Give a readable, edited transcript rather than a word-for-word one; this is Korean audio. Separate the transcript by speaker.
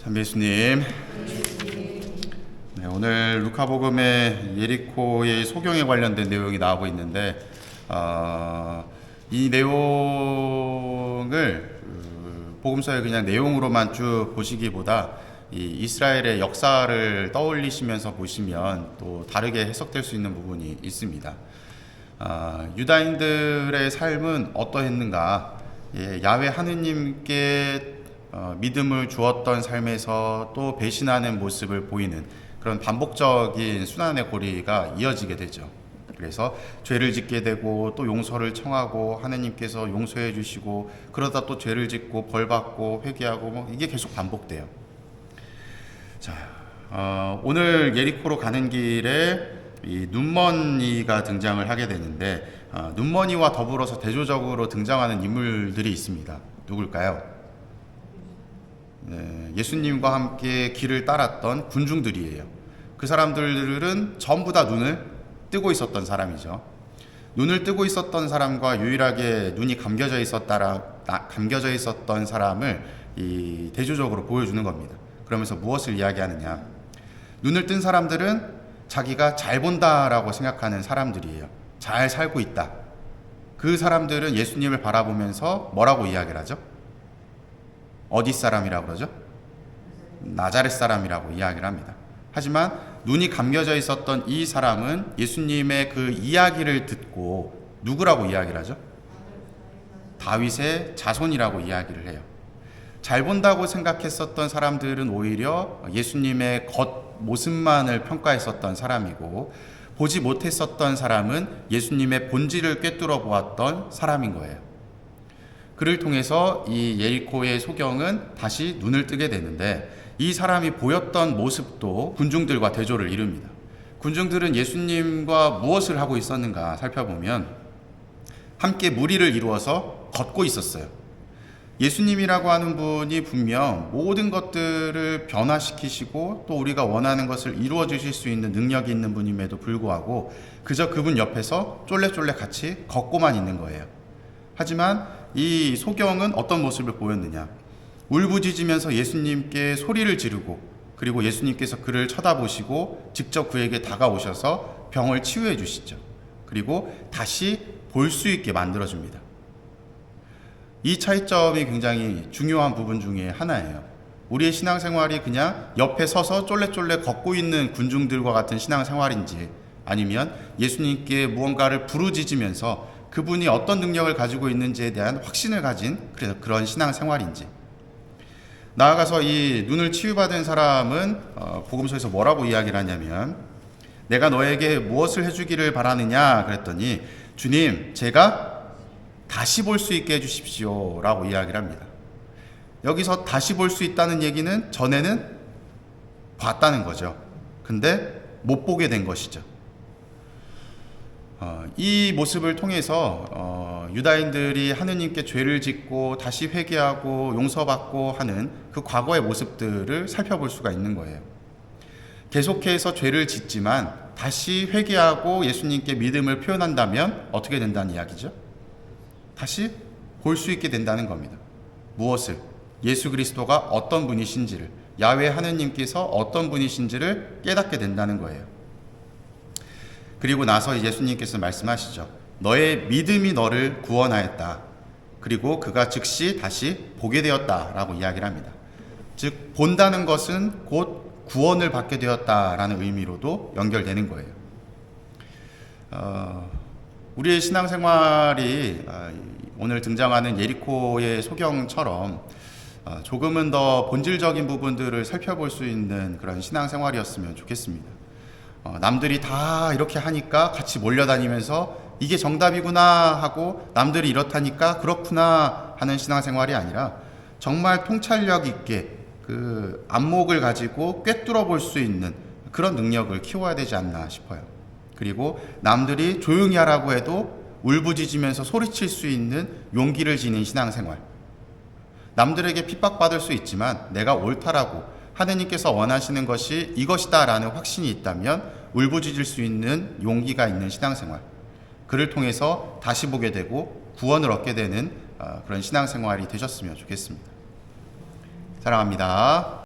Speaker 1: 참 예수님, 네, 오늘 루카복음의 예리코의 소경에 관련된 내용이 나오고 있는데 이 내용을 복음서의 그냥 내용으로만 쭉 보시기보다 이 이스라엘의 역사를 떠올리시면서 보시면 또 다르게 해석될 수 있는 부분이 있습니다. 유다인들의 삶은 어떠했는가? 야훼 하느님께 믿음을 주었던 삶에서 또 배신하는 모습을 보이는 그런 반복적인 순환의 고리가 이어지게 되죠. 그래서 죄를 짓게 되고 또 용서를 청하고 하느님께서 용서해 주시고 그러다 또 죄를 짓고 벌받고 회개하고 이게 계속 반복돼요. 자, 오늘 예리코로 가는 길에 이 눈먼이가 등장을 하게 되는데 눈먼이와 더불어서 대조적으로 등장하는 인물들이 있습니다. 누굴까요? 네, 예수님과 함께 길을 따랐던 군중들이에요. 그 사람들은 전부 다 눈을 뜨고 있었던 사람이죠. 눈을 뜨고 있었던 사람과 유일하게 눈이 감겨져 있었던 사람을 이 대조적으로 보여주는 겁니다. 그러면서 무엇을 이야기하느냐? 눈을 뜬 사람들은 자기가 잘 본다라고 생각하는 사람들이에요. 잘 살고 있다. 그 사람들은 예수님을 바라보면서 뭐라고 이야기를 하죠? 어디 사람이라고 그러죠? 나자렛 사람이라고 이야기를 합니다. 하지만 눈이 감겨져 있었던 이 사람은 예수님의 그 이야기를 듣고 누구라고 이야기를 하죠? 다윗의 자손이라고 이야기를 해요. 잘 본다고 생각했었던 사람들은 오히려 예수님의 겉모습만을 평가했었던 사람이고, 보지 못했었던 사람은 예수님의 본질을 꿰뚫어 보았던 사람인 거예요. 그를 통해서 이 예리코의 소경은 다시 눈을 뜨게 되는데, 이 사람이 보였던 모습도 군중들과 대조를 이룹니다. 군중들은 예수님과 무엇을 하고 있었는가 살펴보면 함께 무리를 이루어서 걷고 있었어요. 예수님이라고 하는 분이 분명 모든 것들을 변화시키시고 또 우리가 원하는 것을 이루어 주실 수 있는 능력이 있는 분임에도 불구하고 그저 그분 옆에서 쫄래쫄래 같이 걷고만 있는 거예요. 하지만 이 소경은 어떤 모습을 보였느냐? 울부짖으면서 예수님께 소리를 지르고, 그리고 예수님께서 그를 쳐다보시고 직접 그에게 다가오셔서 병을 치유해 주시죠. 그리고 다시 볼 수 있게 만들어 줍니다. 이 차이점이 굉장히 중요한 부분 중에 하나예요. 우리의 신앙생활이 그냥 옆에 서서 쫄래쫄래 걷고 있는 군중들과 같은 신앙생활인지, 아니면 예수님께 무언가를 부르짖으면서 그분이 어떤 능력을 가지고 있는지에 대한 확신을 가진 그런 신앙생활인지. 나아가서 이 눈을 치유받은 사람은 복음서에서 뭐라고 이야기를 하냐면, 내가 너에게 무엇을 해주기를 바라느냐 그랬더니, 주님, 제가 다시 볼 수 있게 해주십시오 라고 이야기를 합니다. 여기서 다시 볼 수 있다는 얘기는 전에는 봤다는 거죠. 근데 못 보게 된 것이죠. 이 모습을 통해서 유다인들이 하느님께 죄를 짓고 다시 회개하고 용서받고 하는 그 과거의 모습들을 살펴볼 수가 있는 거예요. 계속해서 죄를 짓지만 다시 회개하고 예수님께 믿음을 표현한다면 어떻게 된다는 이야기죠? 다시 볼 수 있게 된다는 겁니다. 무엇을? 예수 그리스도가 어떤 분이신지를, 야훼 하느님께서 어떤 분이신지를 깨닫게 된다는 거예요. 그리고 나서 예수님께서 말씀하시죠. 너의 믿음이 너를 구원하였다. 그리고 그가 즉시 다시 보게 되었다라고 이야기를 합니다. 즉 본다는 것은 곧 구원을 받게 되었다라는 의미로도 연결되는 거예요. 우리의 신앙생활이 오늘 등장하는 예리코의 소경처럼 조금은 더 본질적인 부분들을 살펴볼 수 있는 그런 신앙생활이었으면 좋겠습니다. 남들이 다 이렇게 하니까 같이 몰려다니면서 이게 정답이구나 하고 남들이 이렇다니까 그렇구나 하는 신앙생활이 아니라 정말 통찰력 있게 그 안목을 가지고 꿰뚫어 볼 수 있는 그런 능력을 키워야 되지 않나 싶어요. 그리고 남들이 조용히 하라고 해도 울부짖으면서 소리칠 수 있는 용기를 지닌 신앙생활. 남들에게 핍박받을 수 있지만 내가 옳다라고 하느님께서 원하시는 것이 이것이다 라는 확신이 있다면 울부짖을 수 있는 용기가 있는 신앙생활, 그를 통해서 다시 보게 되고 구원을 얻게 되는 그런 신앙생활이 되셨으면 좋겠습니다. 사랑합니다.